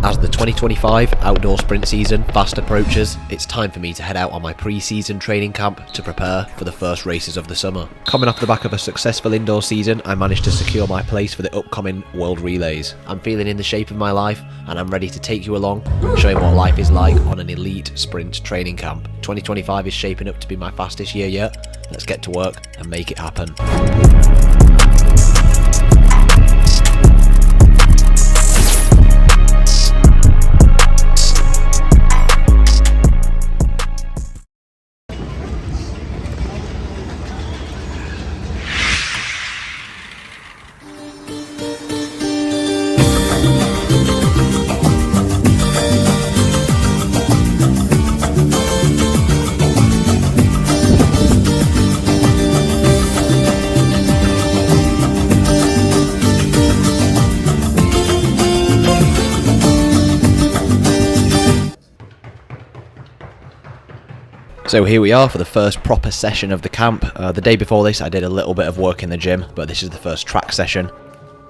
As the 2025 outdoor sprint season fast approaches, it's time for me to head out on my pre-season training camp to prepare for the first races of the summer. Coming off the back of a successful indoor season, I managed to secure my place for the upcoming World Relays. I'm feeling in the shape of my life and I'm ready to take you along, showing what life is like on an elite sprint training camp. 2025 is shaping up to be my fastest year yet. Let's get to work and make it happen. So here we are for the first proper session of the camp. The day before this I did a little bit of work in the gym, but this is the first track session.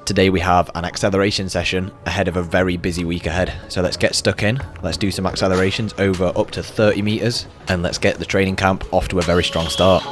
Today we have an acceleration session ahead of a very busy week ahead. So let's get stuck in, let's do some accelerations over up to 30 meters, and let's get the training camp off to a very strong start.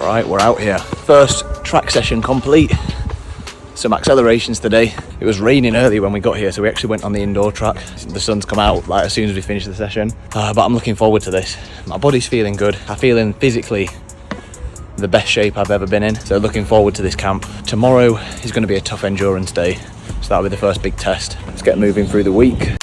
Alright, we're out here. First track session complete. Some accelerations today. It was raining early when we got here, so we actually went on the indoor track. The sun's come out as soon as we finished the session. But I'm looking forward to this. My body's feeling good. I'm feeling physically the best shape I've ever been in. So looking forward to this camp. Tomorrow is going to be a tough endurance day. So that'll be the first big test. Let's get moving through the week.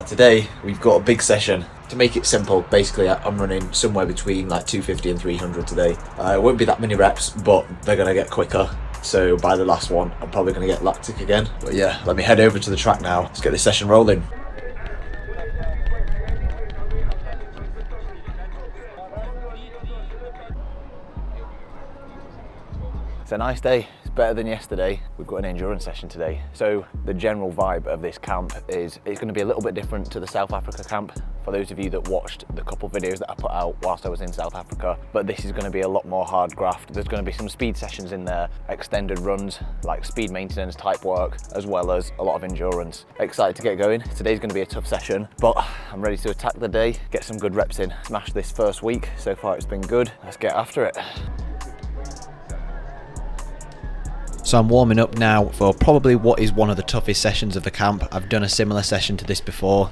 Today we've got a big session. To make it simple, basically I'm running somewhere between like 250 and 300 today. It won't be that many reps, but they're going to get quicker. So by the last one, I'm probably going to get lactic again. But yeah, let me head over to the track now. Let's get this session rolling. It's a nice day. It's better than yesterday. We've got an endurance session today. So the general vibe of this camp is it's going to be a little bit different to the South Africa camp. For those of you that watched the couple videos that I put out whilst I was in South Africa, but this is going to be a lot more hard graft. There's going to be some speed sessions in there, extended runs, like speed maintenance type work, as well as a lot of endurance. Excited to get going. Today's going to be a tough session, but I'm ready to attack the day, get some good reps in, smash this first week. So far it's been good. Let's get after it. So I'm warming up now for probably what is one of the toughest sessions of the camp. I've done a similar session to this before.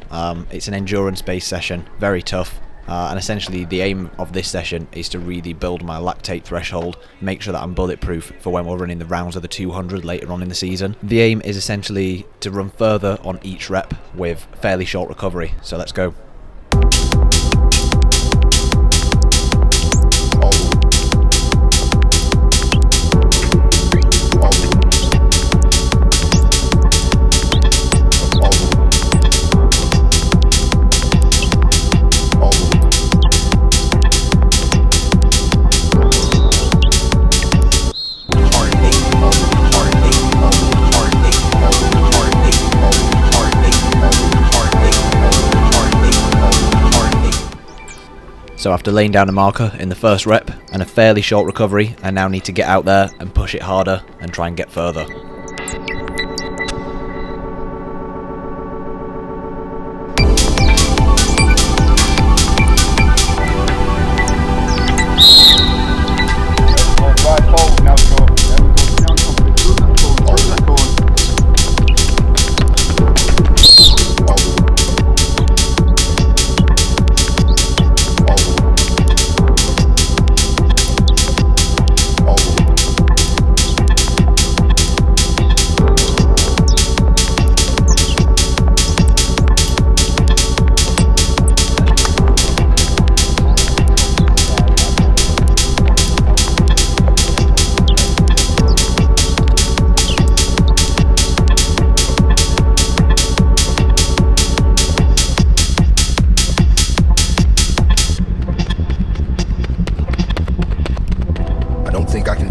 It's an endurance-based session, very tough. And essentially the aim of this session is to really build my lactate threshold, make sure that I'm bulletproof for when we're running the rounds of the 200 later on in the season. The aim is essentially to run further on each rep with fairly short recovery. So let's go. So after laying down a marker in the first rep and a fairly short recovery, I now need to get out there and push it harder and try and get further.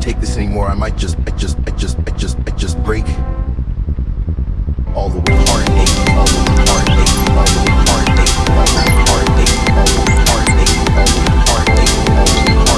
take this anymore. I might just break. All the way heartache, all the way heartache, all the way heartache, all the way heartache, all the way heartache, all the way heartache, all the way heartache, all the way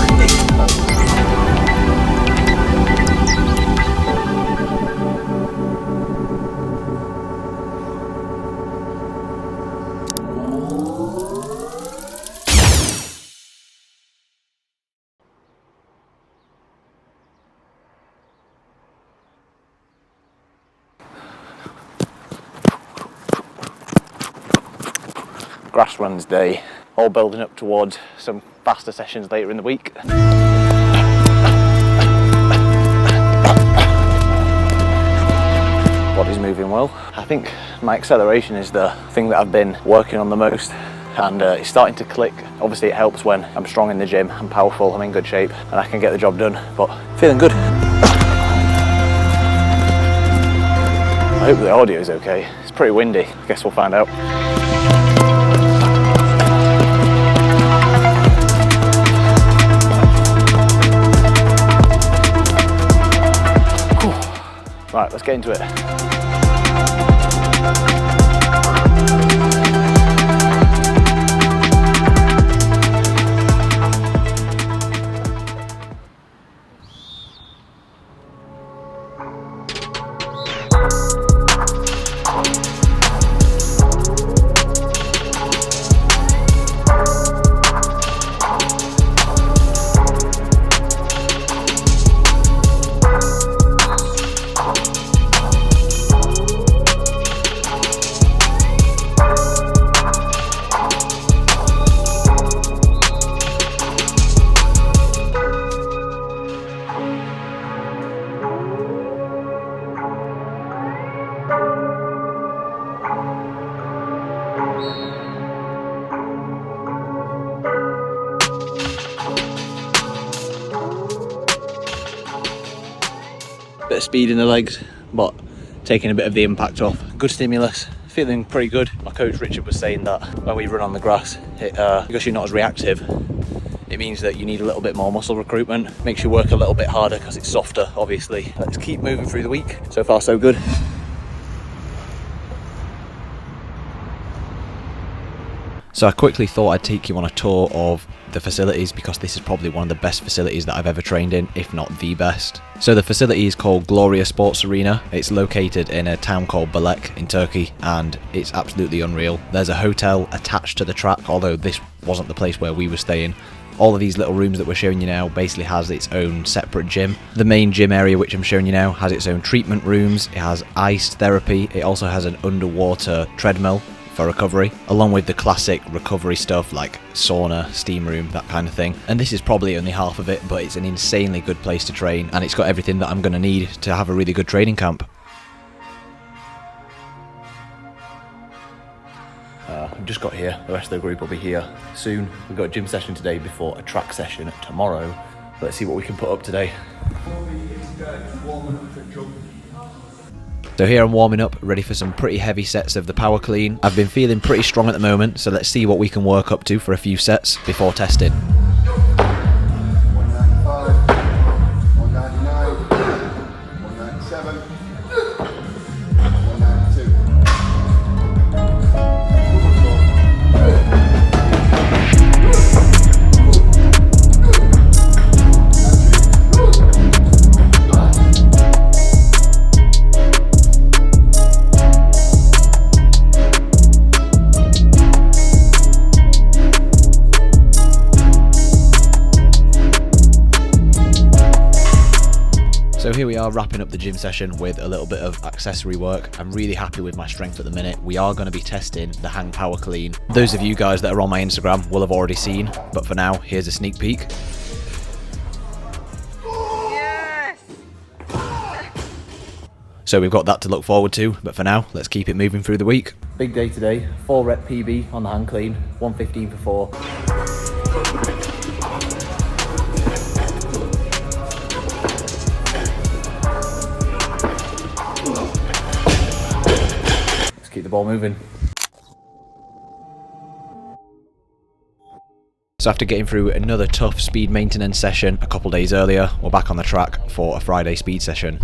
Grasslands day, all building up towards some faster sessions later in the week. Body's moving well. I think my acceleration is the thing that I've been working on the most, and it's starting to click. Obviously it helps when I'm strong in the gym, I'm powerful, I'm in good shape, and I can get the job done, but feeling good. I hope the audio is okay. It's pretty windy. I guess we'll find out. Right, let's get into it. Bit of speed in the legs, but taking a bit of the impact off. Good stimulus, feeling pretty good. My coach Richard was saying that when we run on the grass, because you're not as reactive, it means that you need a little bit more muscle recruitment. Makes you work a little bit harder because it's softer, obviously. Let's keep moving through the week. So far, so good. So I quickly thought I'd take you on a tour of the facilities, because this is probably one of the best facilities that I've ever trained in, if not the best. So the facility is called Gloria Sports Arena. It's located in a town called Balek in Turkey, and it's absolutely unreal. There's a hotel attached to the track, although this wasn't the place where we were staying. All of these little rooms that we're showing you now basically has its own separate gym. The main gym area, which I'm showing you now, has its own treatment rooms. It has ice therapy. It also has an underwater treadmill for recovery, along with the classic recovery stuff like sauna, steam room, that kind of thing. And this is probably only half of it, but it's an insanely good place to train, and it's got everything that I'm going to need to have a really good training camp. I've just got here, the rest of the group will be here soon. We've got a gym session today before a track session tomorrow. Let's see what we can put up today. So here I'm warming up, ready for some pretty heavy sets of the power clean. I've been feeling pretty strong at the moment, so let's see what we can work up to for a few sets before testing. 195, 199, 197, 192. So here we are wrapping up the gym session with a little bit of accessory work. I'm really happy with my strength at the minute. We are going to be testing the hang power clean. Those of you guys that are on my Instagram will have already seen, but for now, here's a sneak peek. Yes! So we've got that to look forward to, but for now, let's keep it moving through the week. Big day today, 4 rep PB on the hang clean, 115 for 4. Keep the ball moving. So after getting through another tough speed maintenance session a couple days earlier, we're back on the track for a Friday speed session.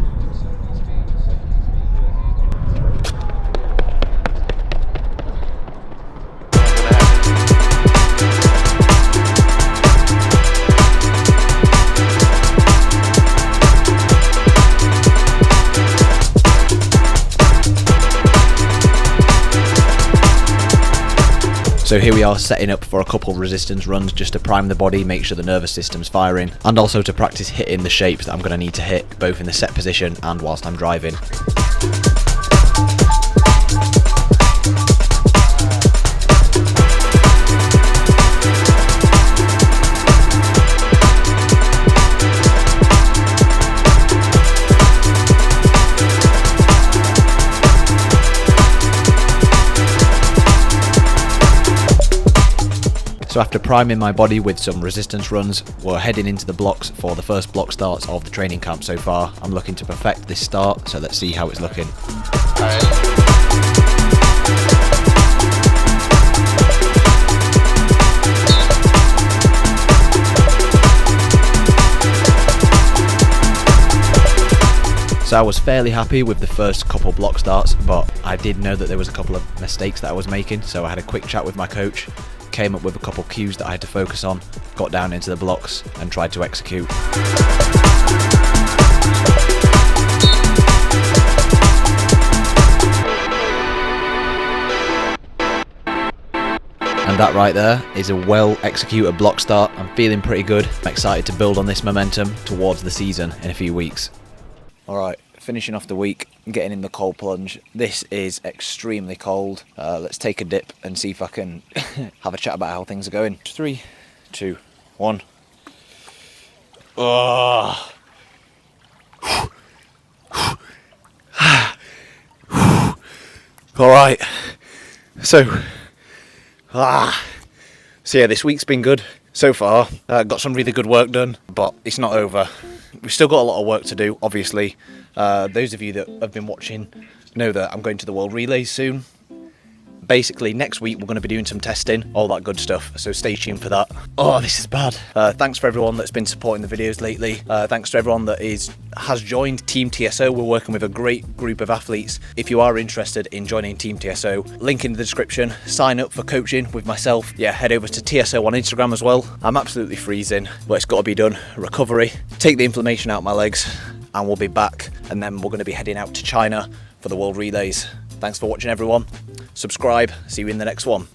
So here we are setting up for a couple resistance runs just to prime the body, make sure the nervous system's firing, and also to practice hitting the shapes that I'm going to need to hit, both in the set position and whilst I'm driving. So after priming my body with some resistance runs, we're heading into the blocks for the first block starts of the training camp so far. I'm looking to perfect this start, so let's see how it's looking. So I was fairly happy with the first couple block starts, but I did know that there was a couple of mistakes that I was making, so I had a quick chat with my coach, came up with a couple cues that I had to focus on, got down into the blocks and tried to execute. And that right there is a well executed block start. I'm feeling pretty good. I'm excited to build on this momentum towards the season in a few weeks. Alright, finishing off the week, getting in the cold plunge. This is extremely cold. Let's take a dip and see if I can have a chat about how things are going. 3, 2, 1. Oh. Alright, so yeah, this week's been good so far. Got some really good work done, but it's not over. We've still got a lot of work to do, obviously. Those of you that have been watching know that I'm going to the World Relays soon. Basically, next week we're going to be doing some testing, all that good stuff, so stay tuned for that. Oh, this is bad. Thanks for everyone that's been supporting the videos lately. Thanks to everyone that has joined Team TSO. We're working with a great group of athletes. If you are interested in joining Team TSO, link in the description. Sign up for coaching with myself. Yeah, head over to TSO on Instagram as well. I'm absolutely freezing, but it's got to be done. Recovery. Take the inflammation out of my legs, and we'll be back. And then we're going to be heading out to China for the World Relays. Thanks for watching, everyone. Subscribe. See you in the next one.